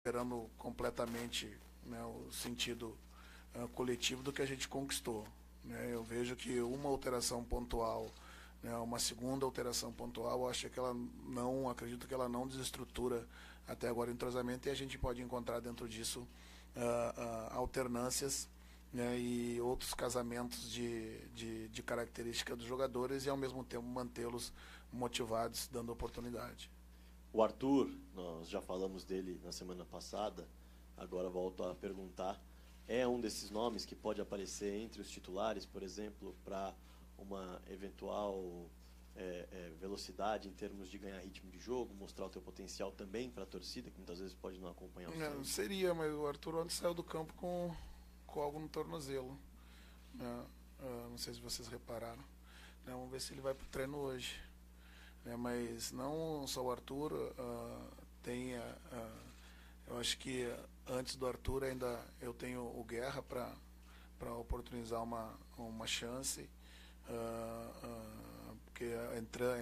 considerando completamente, né, o sentido coletivo do que a gente conquistou. Né? Eu vejo que uma alteração pontual, né, uma segunda alteração pontual, eu acho que ela não, acredito que ela não desestrutura até agora o entrosamento, e a gente pode encontrar dentro disso alternâncias, né, e outros casamentos de características dos jogadores, e ao mesmo tempo mantê-los motivados, dando oportunidade. O Arthur, nós já falamos dele na semana passada, agora volto a perguntar, é um desses nomes que pode aparecer entre os titulares, por exemplo, para uma eventual velocidade em termos de ganhar ritmo de jogo, mostrar o teu potencial também para a torcida, que muitas vezes pode não acompanhar o seu? Seria, mas o Arthur ontem saiu do campo com algo no tornozelo. Não sei se vocês repararam. Vamos ver se ele vai para o treino hoje. Mas não só o Arthur, eu acho que antes do Arthur ainda eu tenho o Guerra para oportunizar uma chance, porque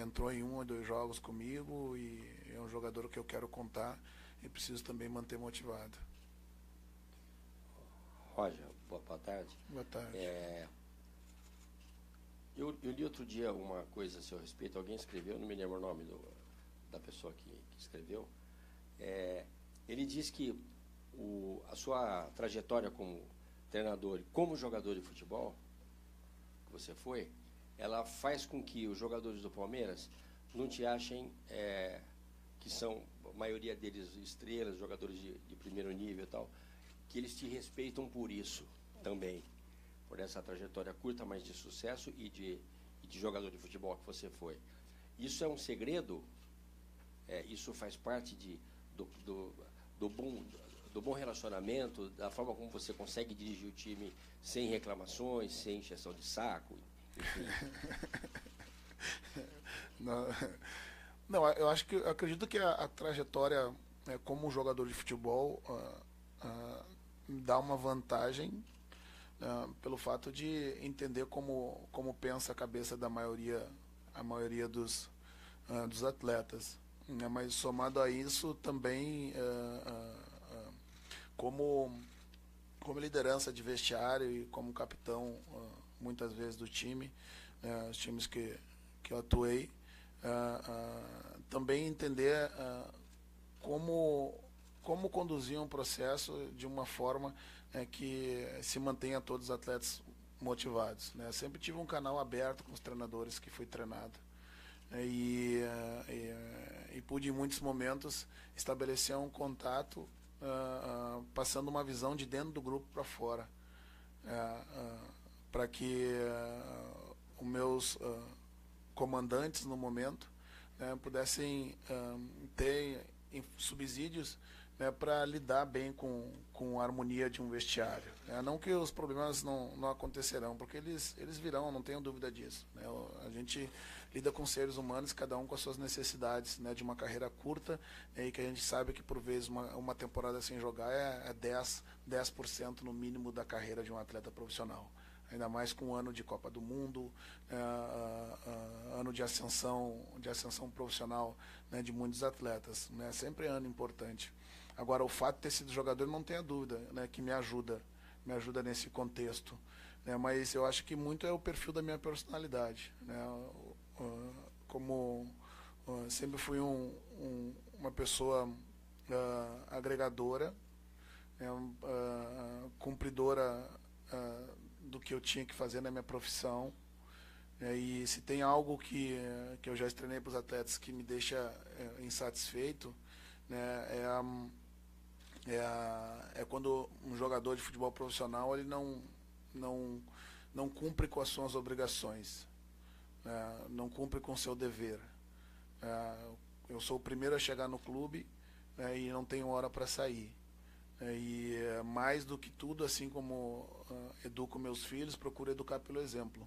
entrou em 1 ou 2 jogos comigo, e é um jogador que eu quero contar e preciso também manter motivado. Roger, boa tarde. Boa tarde. Eu li outro dia uma coisa a seu respeito, alguém escreveu, não me lembro o nome da pessoa que escreveu. Ele diz que a sua trajetória como treinador e como jogador de futebol, que você foi, ela faz com que os jogadores do Palmeiras não te achem que são, a maioria deles, estrelas, jogadores de primeiro nível e tal, que eles te respeitam por isso também, por essa trajetória curta, mas de sucesso e de jogador de futebol que você foi. Isso é um segredo? Isso faz parte do bom relacionamento, da forma como você consegue dirigir o time sem reclamações, sem encheção de saco, enfim? Não, eu acredito que a trajetória, como jogador de futebol, dá uma vantagem, pelo fato de entender como pensa a cabeça da a maioria dos atletas. Mas somado a isso também, como liderança de vestiário e como capitão, muitas vezes do time, os times que eu atuei, também entender como conduzir um processo de uma forma que se mantenha todos os atletas motivados. Sempre tive um canal aberto com os treinadores que fui treinado, e pude em muitos momentos estabelecer um contato, passando uma visão de dentro do grupo para fora, para que os meus comandantes no momento pudessem ter subsídios, para lidar bem com a harmonia de um vestiário. Não que os problemas não acontecerão, porque eles virão, não tenho dúvida disso. A gente lida com seres humanos, cada um com as suas necessidades, de uma carreira curta, e que a gente sabe que por vezes uma temporada sem jogar é 10% no mínimo da carreira de um atleta profissional. Ainda mais com um ano de Copa do Mundo, ano de ascensão profissional, de muitos atletas. Sempre é ano importante. Agora, o fato de ter sido jogador, não tenha dúvida, que me ajuda nesse contexto. Mas eu acho que muito é o perfil da minha personalidade. Como sempre fui uma pessoa agregadora, cumpridora do que eu tinha que fazer na minha profissão. E se tem algo que eu já treinei para os atletas que me deixa insatisfeito, é quando um jogador de futebol profissional ele não cumpre com as suas obrigações, não cumpre com o seu dever. Eu sou o primeiro a chegar no clube, e não tenho hora para sair. E mais do que tudo, assim como educo meus filhos, procuro educar pelo exemplo.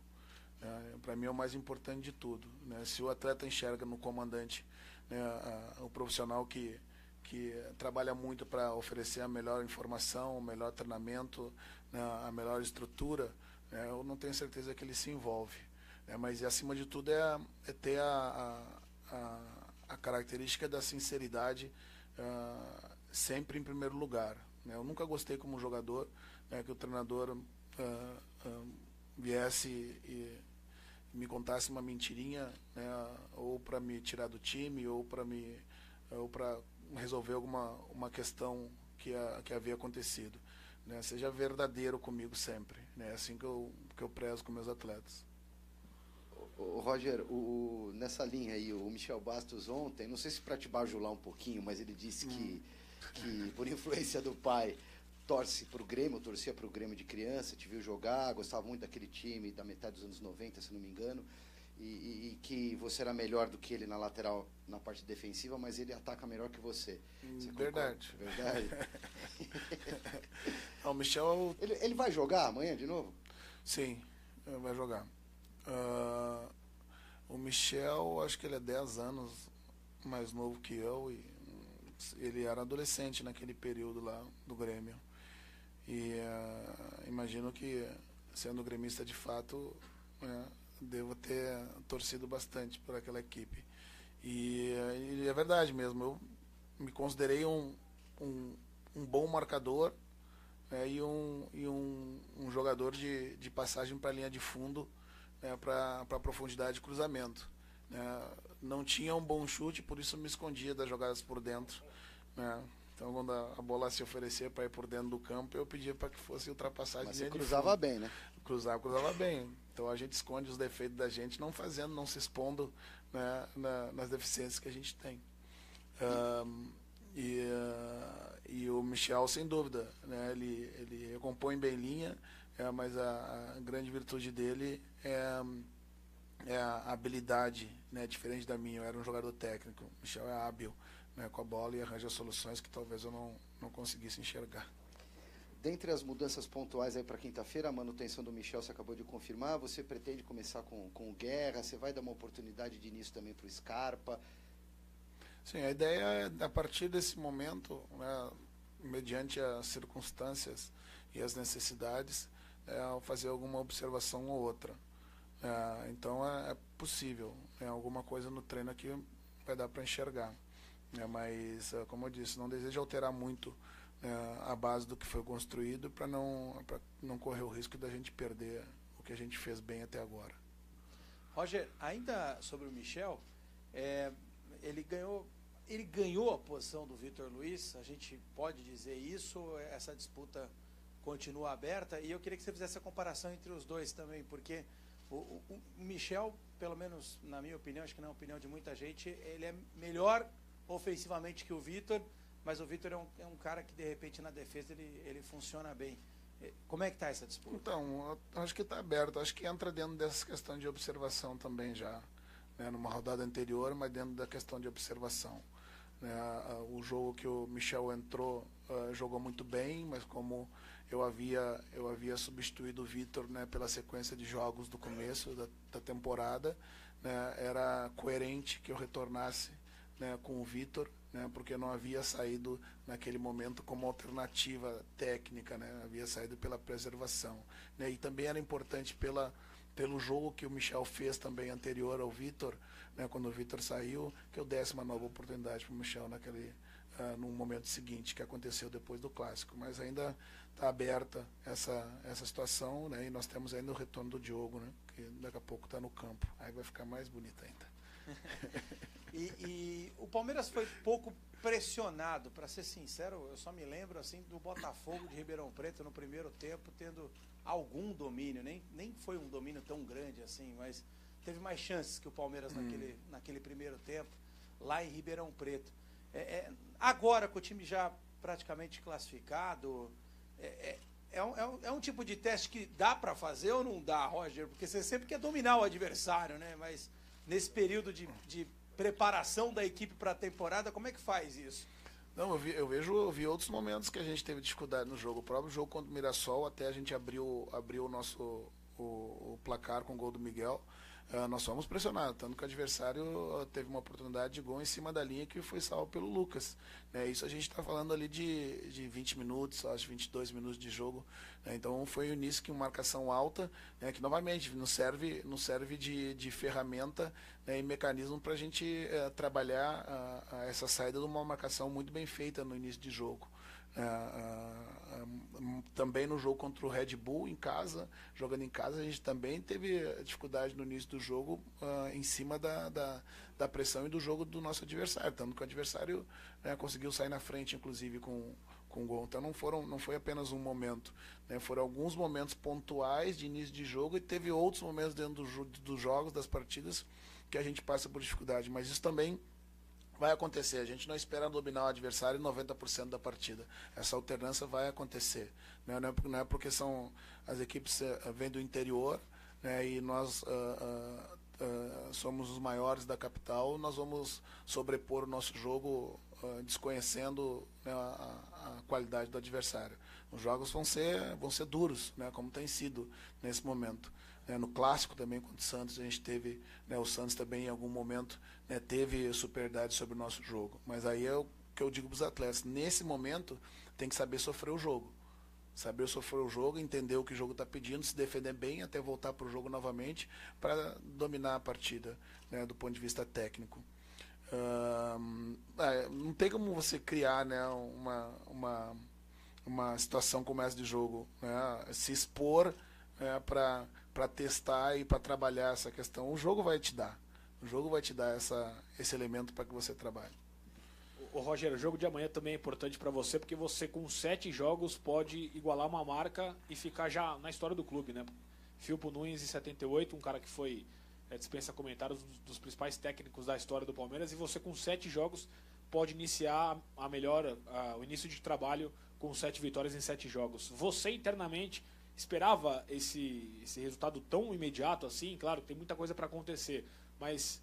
Para mim é o mais importante de tudo. Se o atleta enxerga no comandante o profissional que trabalha muito para oferecer a melhor informação, o melhor treinamento, a melhor estrutura, eu não tenho certeza que ele se envolve. Mas acima de tudo é ter a característica da sinceridade, sempre em primeiro lugar, né? Eu nunca gostei como jogador, né, que o treinador viesse e me contasse uma mentirinha, né, ou para me tirar do time, ou para resolver uma questão que havia acontecido, né? Seja verdadeiro comigo sempre, né? É assim que eu prezo com meus atletas. O Roger, nessa linha aí, o Michel Bastos ontem, não sei se para te bajular um pouquinho, mas ele disse que por influência do pai torcia para o Grêmio de criança, te viu jogar, gostava muito daquele time da metade dos anos 90, se não me engano, e que você era melhor do que ele na lateral, na parte defensiva, mas ele ataca melhor que você. Verdade. Verdade? O Michel... Ele vai jogar amanhã de novo? Sim, vai jogar. O Michel, acho que ele é 10 anos mais novo que eu, e ele era adolescente naquele período lá do Grêmio. E imagino que, sendo gremista de fato, devo ter torcido bastante por aquela equipe. E é verdade mesmo, eu me considerei um bom marcador, e um jogador de passagem para a linha de fundo, né, para profundidade de cruzamento, né? Não tinha um bom chute, por isso me escondia das jogadas por dentro, né? Então, quando a bola se oferecia para ir por dentro do campo, eu pedia para que fosse ultrapassagem. Mas você cruzava bem, né? Cruzava bem. Então a gente esconde os defeitos da gente, não se expondo, né, nas deficiências que a gente tem. E o Michel, sem dúvida, né, ele recompõe bem linha, mas a grande virtude dele é a habilidade, né, diferente da minha. Eu era um jogador técnico. O Michel é hábil, né, com a bola e arranja soluções que talvez eu não conseguisse enxergar. Dentre as mudanças pontuais aí para quinta-feira, a manutenção do Michel você acabou de confirmar. Você pretende começar com o Guerra? Você vai dar uma oportunidade de início também para o Scarpa? Sim, a ideia é, a partir desse momento, né, mediante as circunstâncias e as necessidades, fazer alguma observação ou outra. Então é possível, alguma coisa no treino aqui vai dar para enxergar. Mas, como eu disse, não desejo alterar muito a base do que foi construído para não correr o risco da gente perder o que a gente fez bem até agora. Roger, ainda sobre o Michel, ele ganhou a posição do Vitor Luiz, a gente pode dizer isso, essa disputa continua aberta, e eu queria que você fizesse a comparação entre os dois também, porque o Michel, pelo menos na minha opinião, acho que na opinião de muita gente, ele é melhor ofensivamente que o Vitor, mas o Vitor é um cara que de repente na defesa ele funciona bem. Como é que está essa disputa? Então, acho que está aberto, acho que entra dentro dessa questão de observação também já, né, numa rodada anterior, mas dentro da questão de observação. O jogo que o Michel entrou, jogou muito bem, mas como eu havia substituído o Vitor, né, pela sequência de jogos do começo da temporada, né, era coerente que eu retornasse, né, com o Vitor, né, porque não havia saído naquele momento como alternativa técnica, né, havia saído pela preservação, né, e também era importante pelo jogo que o Michel fez também anterior ao Vitor, né, quando o Vitor saiu, que eu desse uma nova oportunidade para o Michel no momento seguinte, que aconteceu depois do Clássico. Mas ainda está aberta essa situação, né, e nós temos ainda o retorno do Diogo, né, que daqui a pouco está no campo. Aí vai ficar mais bonito ainda. E o Palmeiras foi pouco pressionado, para ser sincero, eu só me lembro assim do Botafogo de Ribeirão Preto no primeiro tempo tendo algum domínio, nem foi um domínio tão grande assim, mas teve mais chances que o Palmeiras naquele primeiro tempo, lá em Ribeirão Preto. Agora, com o time já praticamente classificado, é um tipo de teste que dá para fazer ou não dá, Roger? Porque você sempre quer dominar o adversário, né? Mas nesse período de preparação da equipe para a temporada, como é que faz isso? Não, eu vi outros momentos que a gente teve dificuldade no jogo. O próprio jogo contra o Mirassol, até a gente abriu o nosso o placar com o gol do Miguel. nós fomos pressionados, tanto que o adversário teve uma oportunidade de gol em cima da linha que foi salvo pelo Lucas. Né? Isso a gente está falando ali de 20 minutos, acho 22 minutos de jogo. Né? Então foi o início que uma marcação alta, né? Que novamente nos serve de ferramenta, né? E mecanismo para a gente trabalhar essa saída de uma marcação muito bem feita no início de jogo. Também no jogo contra o Red Bull em casa, jogando em casa, a gente também teve dificuldade no início do jogo em cima da pressão e do jogo do nosso adversário, tanto que o adversário, né, conseguiu sair na frente, inclusive com gol. Então não foi apenas um momento, né, foram alguns momentos pontuais de início de jogo e teve outros momentos dentro dos jogos, das partidas, que a gente passa por dificuldade, mas isso também vai acontecer. A gente não espera dominar o adversário em 90% da partida. Essa alternância vai acontecer. Né? Não é porque as equipes vêm do interior, né, e nós somos os maiores da capital, nós vamos sobrepor o nosso jogo desconhecendo, né, a qualidade do adversário. Os jogos vão ser duros, né, como tem sido nesse momento. No clássico também contra o Santos a gente teve, né, o Santos também em algum momento, né, teve superioridade sobre o nosso jogo, mas aí é o que eu digo para os atletas, nesse momento tem que saber sofrer o jogo, entender o que o jogo está pedindo, se defender bem até voltar para o jogo novamente para dominar a partida, né, do ponto de vista técnico. Não tem como você criar, né, uma situação como essa de jogo, né, se expor, para testar e para trabalhar essa questão. O jogo vai te dar esse elemento para que você trabalhe. O Rogério, o jogo de amanhã também é importante para você, porque você com 7 jogos pode igualar uma marca e ficar já na história do clube, né? Filpo Nunes em 78, um cara que foi, dispensa comentários, dos principais técnicos da história do Palmeiras, e você com 7 jogos pode iniciar o início de trabalho com 7 vitórias em 7 jogos. Você internamente esperava esse resultado tão imediato assim? Claro que tem muita coisa para acontecer, mas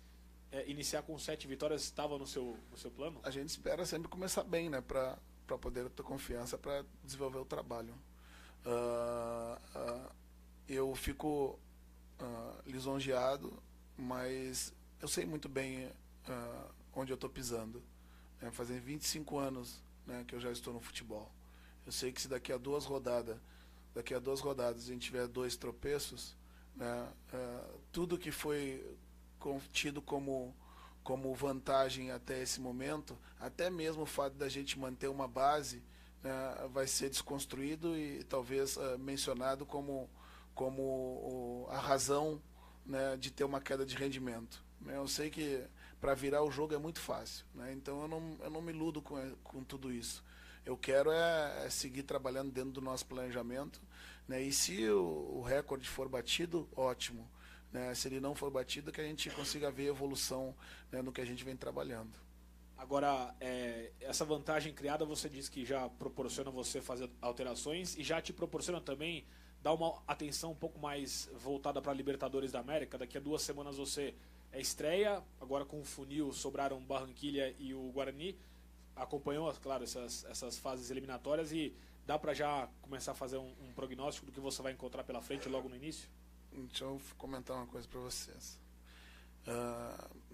iniciar com 7 vitórias estava no seu plano? A gente espera sempre começar bem, né, para poder ter confiança para desenvolver o trabalho. Eu fico lisonjeado, mas eu sei muito bem onde eu estou pisando. Fazem 25 anos, né, que eu já estou no futebol. Eu sei que se daqui a duas rodadas a gente tiver 2 tropeços, né, tudo que foi tido como vantagem até esse momento, até mesmo o fato da gente manter uma base, né, vai ser desconstruído e talvez mencionado como a razão, né, de ter uma queda de rendimento. Eu sei que para virar o jogo é muito fácil, né, então eu não me iludo com tudo isso. Eu quero seguir trabalhando dentro do nosso planejamento, né, e se o recorde for batido, ótimo. Né, se ele não for batido, que a gente consiga ver evolução, né, no que a gente vem trabalhando. Agora, essa vantagem criada, você diz que já proporciona você fazer alterações e já te proporciona também dar uma atenção um pouco mais voltada para a Libertadores da América. Daqui a 2 semanas você estreia, agora com o funil sobraram Barranquilla e o Guarani. Acompanhou, claro, essas fases eliminatórias e dá para já começar a fazer um prognóstico do que você vai encontrar pela frente logo no início? Deixa eu comentar uma coisa para vocês.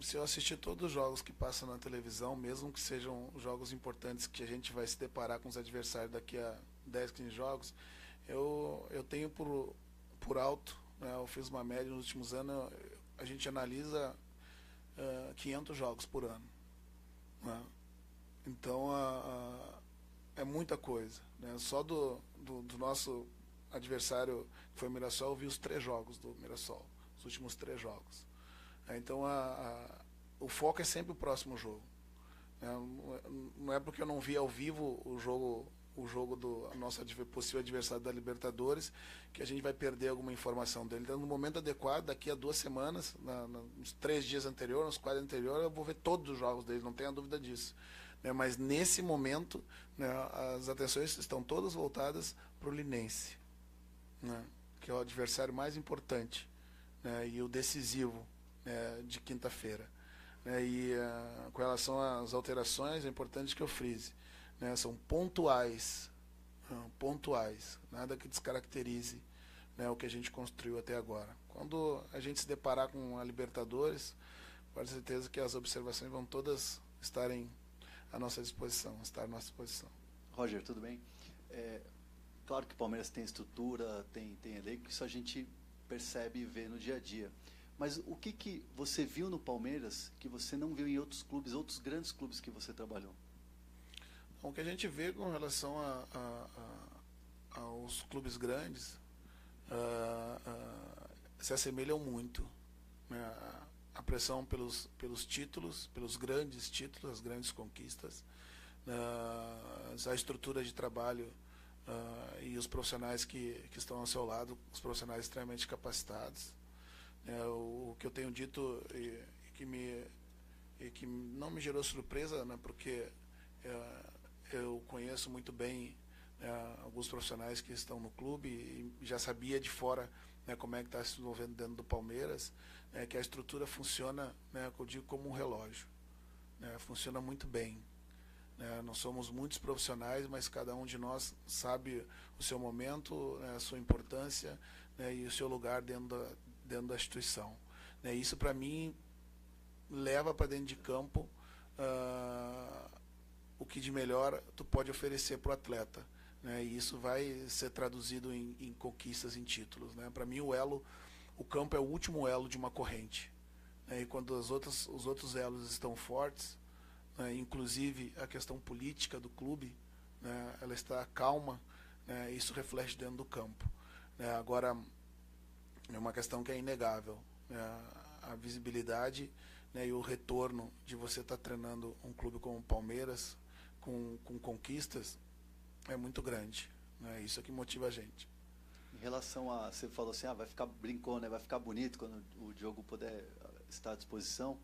Se eu assistir todos os jogos que passam na televisão, mesmo que sejam jogos importantes que a gente vai se deparar com os adversários daqui a 10, 15 jogos, eu tenho por alto, né, eu fiz uma média nos últimos anos, a gente analisa 500 jogos por ano. Né? Então é muita coisa. Né? Só do nosso adversário, que foi o Mirassol, eu vi os 3 jogos do Mirassol, os últimos 3 jogos. Então o foco é sempre o próximo jogo. Não é porque eu não vi ao vivo o jogo do nosso possível adversário da Libertadores que a gente vai perder alguma informação dele. Então, no momento adequado, daqui a 2 semanas, nos 3 dias anteriores, nos 4 anteriores, eu vou ver todos os jogos dele, não tenha dúvida disso. Mas nesse momento, né, as atenções estão todas voltadas para o Linense, né, que é o adversário mais importante, né, e o decisivo, né, de quinta-feira. Né, e com relação às alterações, é importante que eu frise, né, são pontuais, nada que descaracterize, né, o que a gente construiu até agora. Quando a gente se deparar com a Libertadores, pode ter certeza que as observações vão todas estarem à nossa disposição, Roger, tudo bem? Claro que o Palmeiras tem estrutura, tem elenco, isso a gente percebe e vê no dia a dia. Mas o que você viu no Palmeiras que você não viu em outros clubes, outros grandes clubes que você trabalhou? O que a gente vê com relação aos clubes grandes se assemelham muito, né? A pressão pelos títulos, pelos grandes títulos, as grandes conquistas, a estrutura de trabalho e os profissionais que estão ao seu lado, os profissionais extremamente capacitados. O que eu tenho dito e que não me gerou surpresa, né, porque eu conheço muito bem alguns profissionais que estão no clube e já sabia de fora, né, como é que está se desenvolvendo dentro do Palmeiras, que a estrutura funciona, né, eu digo, como um relógio, né, funciona muito bem. Nós somos muitos profissionais, mas cada um de nós sabe o seu momento, né, a sua importância, né, e o seu lugar dentro da instituição. Isso, para mim, leva para dentro de campo o que de melhor tu pode oferecer para o atleta. E isso vai ser traduzido em conquistas, em títulos. Para mim, o campo é o último elo de uma corrente. E quando os outros elos estão fortes, inclusive a questão política do clube, ela está calma, isso reflete dentro do campo. Agora, é uma questão que é inegável, a visibilidade, e o retorno de você estar treinando um clube como o Palmeiras, com conquistas, é muito grande. Isso é que motiva a gente. Em relação a, você falou assim, brincou, né? Vai ficar bonito quando o Diogo puder estar à disposição.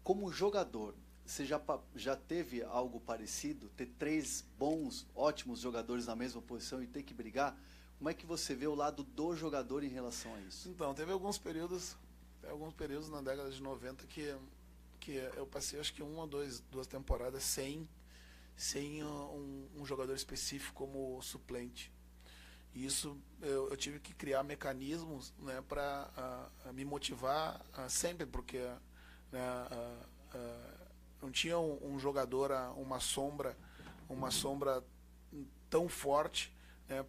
Como jogador, você já teve algo parecido? Ter 3 bons, ótimos jogadores na mesma posição e ter que brigar? Como é que você vê o lado do jogador em relação a isso? Então, teve alguns períodos na década de 90 que eu passei, acho que 1 ou 2 temporadas sem um jogador específico como suplente. E isso eu tive que criar mecanismos, né, para me motivar sempre, porque não tinha um jogador, uma sombra tão forte,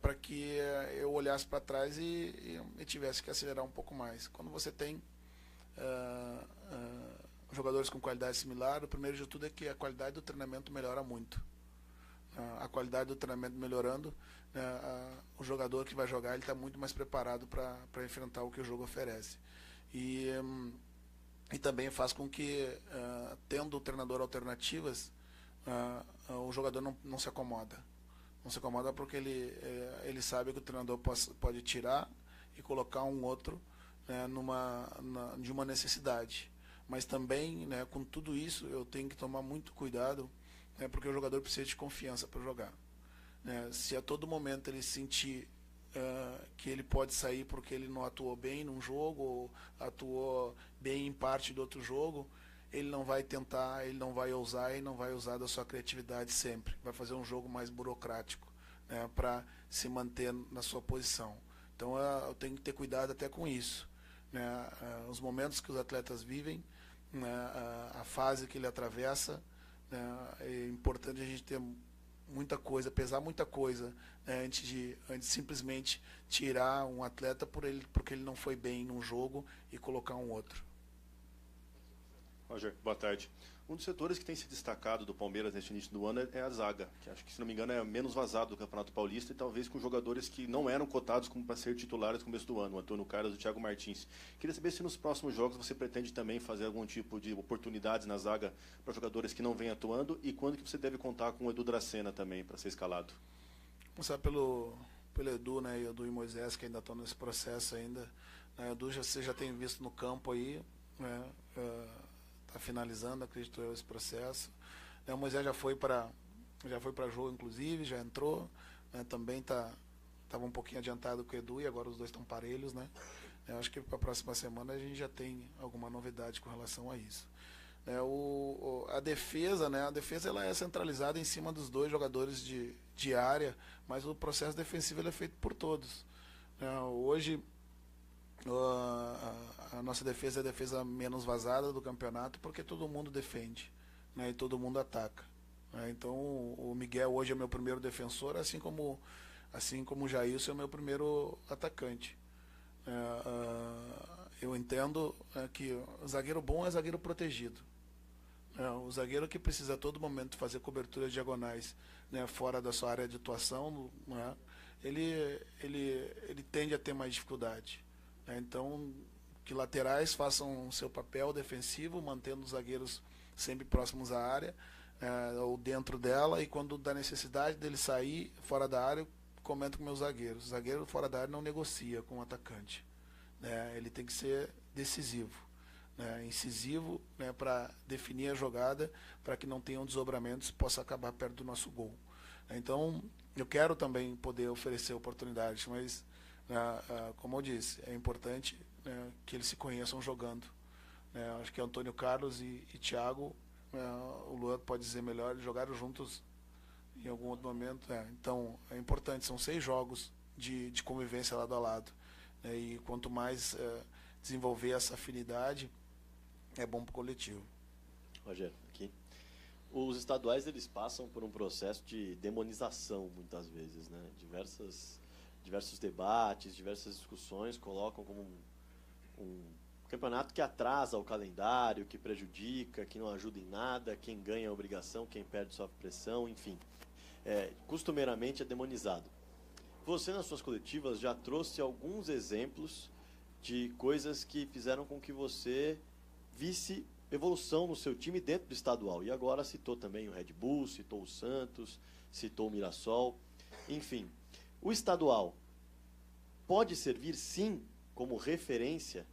para que eu olhasse para trás e tivesse que acelerar um pouco mais. Quando você tem jogadores com qualidade similar, o primeiro de tudo é que a qualidade do treinamento melhora muito. A qualidade do treinamento melhorando, o jogador que vai jogar, ele está muito mais preparado para enfrentar o que o jogo oferece. E também faz com que, tendo o treinador alternativas, o jogador não se acomoda. Não se acomoda porque ele sabe que o treinador pode tirar e colocar um outro, de uma necessidade. Mas também, com tudo isso, eu tenho que tomar muito cuidado, porque o jogador precisa de confiança para jogar. Se a todo momento ele sentir que ele pode sair porque ele não atuou bem num jogo, ou atuou bem em parte do outro jogo, ele não vai tentar, ele não vai ousar, ele não vai usar da sua criatividade sempre. Vai fazer um jogo mais burocrático, para se manter na sua posição. Então eu tenho que ter cuidado até com isso. Os momentos que os atletas vivem, a fase que ele atravessa, é importante a gente ter muita coisa, pesar muita coisa, antes de simplesmente tirar um atleta porque ele não foi bem num jogo e colocar um outro. Roger, boa tarde. Um dos setores que tem se destacado do Palmeiras neste início do ano é a zaga, que acho que, se não me engano, é menos vazado do Campeonato Paulista e talvez com jogadores que não eram cotados como para ser titulares no começo do ano, o Antônio Carlos e o Thiago Martins. Queria saber se nos próximos jogos você pretende também fazer algum tipo de oportunidades na zaga para jogadores que não vêm atuando e quando que você deve contar com o Edu Dracena também para ser escalado. Começar pelo Edu, e Edu e Moisés, que ainda estão nesse processo ainda. Edu você já tem visto no campo aí, está finalizando, acredito eu, esse processo. O Moisés já foi para jogo, inclusive, já entrou, também estava um pouquinho adiantado com o Edu e agora os dois estão parelhos, Eu acho que para a próxima semana a gente já tem alguma novidade com relação a isso. A defesa, ela é centralizada em cima dos 2 jogadores de área, mas o processo defensivo ele é feito por todos. Hoje a nossa defesa é a defesa menos vazada do campeonato, porque todo mundo defende, né, e todo mundo ataca, né? Então o Miguel hoje é meu primeiro defensor, assim como o Jailson é o meu primeiro atacante. Eu entendo que o zagueiro bom é zagueiro protegido. O zagueiro que precisa a todo momento fazer coberturas diagonais, né, fora da sua área de atuação, né, ele tende a ter mais dificuldade. Então, que laterais façam seu papel defensivo, mantendo os zagueiros sempre próximos à área, ou dentro dela, e quando dá necessidade dele sair fora da área, eu comento com meus zagueiros. O zagueiro fora da área não negocia com o atacante, né, ele tem que ser decisivo, né, incisivo, né, para definir a jogada, para que não tenham desdobramentos e possa acabar perto do nosso gol. Então, eu quero também poder oferecer oportunidades, mas, como eu disse, é importante, né, que eles se conheçam jogando. Acho que Antônio Carlos e Thiago, o Luan pode dizer melhor, eles jogaram juntos em algum outro momento. Então, é importante, são 6 jogos de convivência lado a lado. E quanto mais desenvolver essa afinidade, é bom para o coletivo. Rogério, aqui. Os estaduais, eles passam por um processo de demonização, muitas vezes, né? Diversos debates, diversas discussões colocam como um campeonato que atrasa o calendário, que prejudica, que não ajuda em nada, quem ganha é obrigação, quem perde sofre pressão, enfim. Costumeiramente é demonizado. Você, nas suas coletivas, já trouxe alguns exemplos de coisas que fizeram com que você visse evolução no seu time dentro do estadual. E agora citou também o Red Bull, citou o Santos, citou o Mirassol. Enfim, o estadual pode servir, sim, como referência?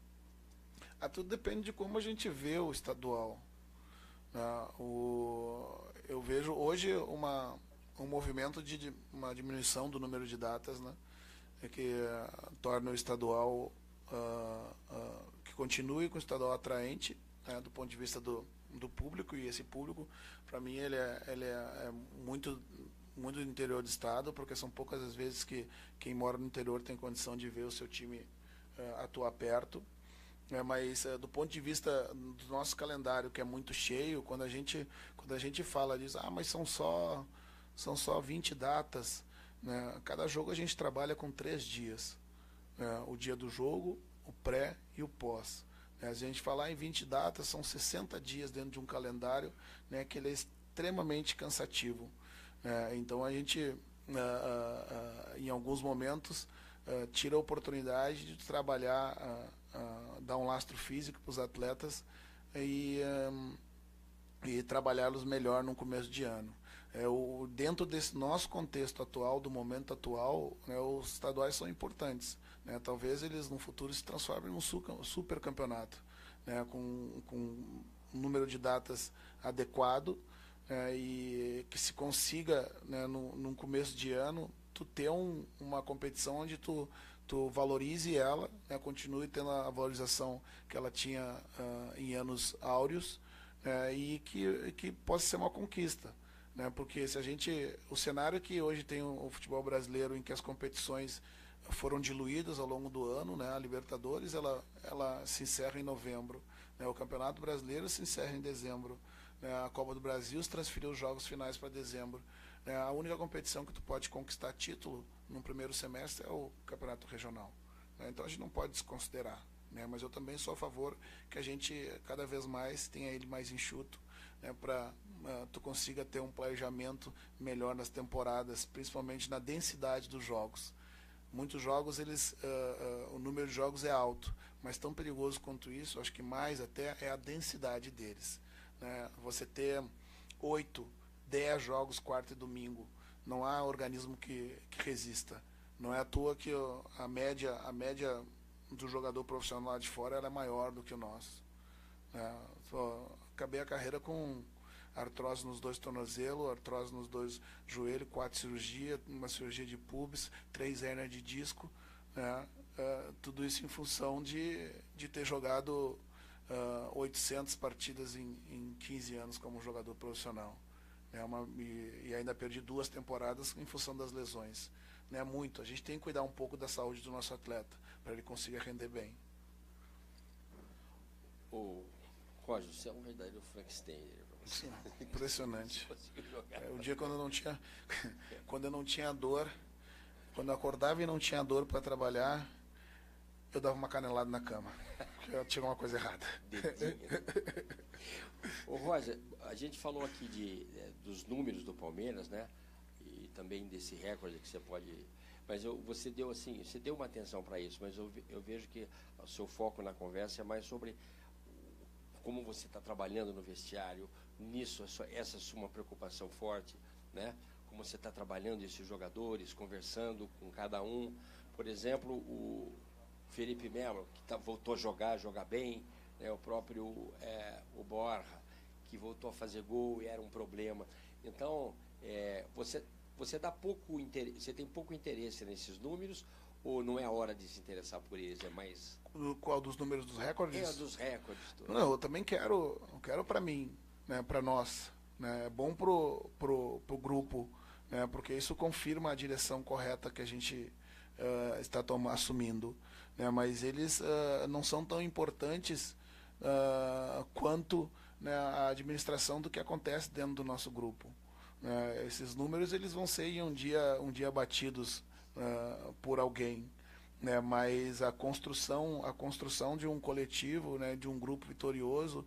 Tudo depende de como a gente vê o estadual. Eu vejo hoje um movimento de uma diminuição do número de datas, né, que torna o estadual, que continue com o estadual atraente, né, do ponto de vista do público, e esse público, para mim, ele é muito do interior do estado, porque são poucas as vezes que quem mora no interior tem condição de ver o seu time atuar perto. Mas do ponto de vista do nosso calendário, que é muito cheio, quando a gente fala disso, mas são só 20 datas, né? Cada jogo a gente trabalha com 3 dias, né? O dia do jogo, o pré e o pós. Se a gente falar em 20 datas, são 60 dias dentro de um calendário, né, que ele é extremamente cansativo. Então a gente, em alguns momentos, tira a oportunidade de trabalhar, dar um lastro físico para os atletas e trabalhá-los melhor no começo de ano. Dentro desse nosso contexto atual, do momento atual, né, os estaduais são importantes, né? Talvez eles no futuro se transformem num super campeonato, né, com um número de datas adequado, e que se consiga, né, num começo de ano, tu ter uma competição onde tu valorize ela, né, continue tendo a valorização que ela tinha em anos áureos, e que possa ser uma conquista, né, porque o cenário que hoje tem o futebol brasileiro, em que as competições foram diluídas ao longo do ano, né, a Libertadores ela se encerra em novembro, né, o Campeonato Brasileiro se encerra em dezembro, né, a Copa do Brasil se transferiu os jogos finais para dezembro. A única competição que tu pode conquistar título no primeiro semestre é o Campeonato Regional, né? Então a gente não pode desconsiderar, né? Mas eu também sou a favor que a gente cada vez mais tenha ele mais enxuto, né, para tu consiga ter um planejamento melhor nas temporadas, principalmente na densidade dos jogos. Muitos jogos, o número de jogos é alto, mas tão perigoso quanto isso, acho que mais até, é a densidade deles, né? Você ter 8, 10 jogos quarta e domingo, não há organismo que resista. Não é à toa que a média do jogador profissional lá de fora ela é maior do que o nosso. Acabei a carreira com artrose nos 2 tornozelos, artrose nos 2 joelhos, 4 cirurgias, uma cirurgia de pubis, 3 hérnias de disco, né? Tudo isso em função de ter jogado 800 partidas em 15 anos como jogador profissional. E ainda perdi 2 temporadas em função das lesões. Não é muito. A gente tem que cuidar um pouco da saúde do nosso atleta, para ele conseguir render bem. O Roger, você é um verdadeiro Frankenstein. Sim, impressionante. Conseguiu jogar. O dia quando eu não tinha, quando eu não tinha dor, quando eu acordava e não tinha dor para trabalhar, eu dava uma canelada na cama. Tinha uma coisa errada. Ô Roger, a gente falou aqui dos números do Palmeiras, né? E também desse recorde que você pode... Mas você deu uma atenção para isso, mas eu vejo que o seu foco na conversa é mais sobre como você está trabalhando no vestiário, nisso, essa é uma preocupação forte, né? Como você está trabalhando esses jogadores, conversando com cada um. Por exemplo, o Felipe Melo, que voltou a jogar bem, né? O próprio o Borja, que voltou a fazer gol e era um problema. Então, você tem pouco interesse nesses números, ou não é a hora de se interessar por eles? É mais... Qual dos números dos recordes? Dos recordes. Não, eu também quero para mim, né, para nós. Né, é bom pro grupo, né, porque isso confirma a direção correta que a gente está assumindo. Né, mas eles não são tão importantes quanto, né, a administração do que acontece dentro do nosso grupo. Esses números eles vão ser um dia batidos por alguém, né? Mas a construção de um coletivo, né, de um grupo vitorioso,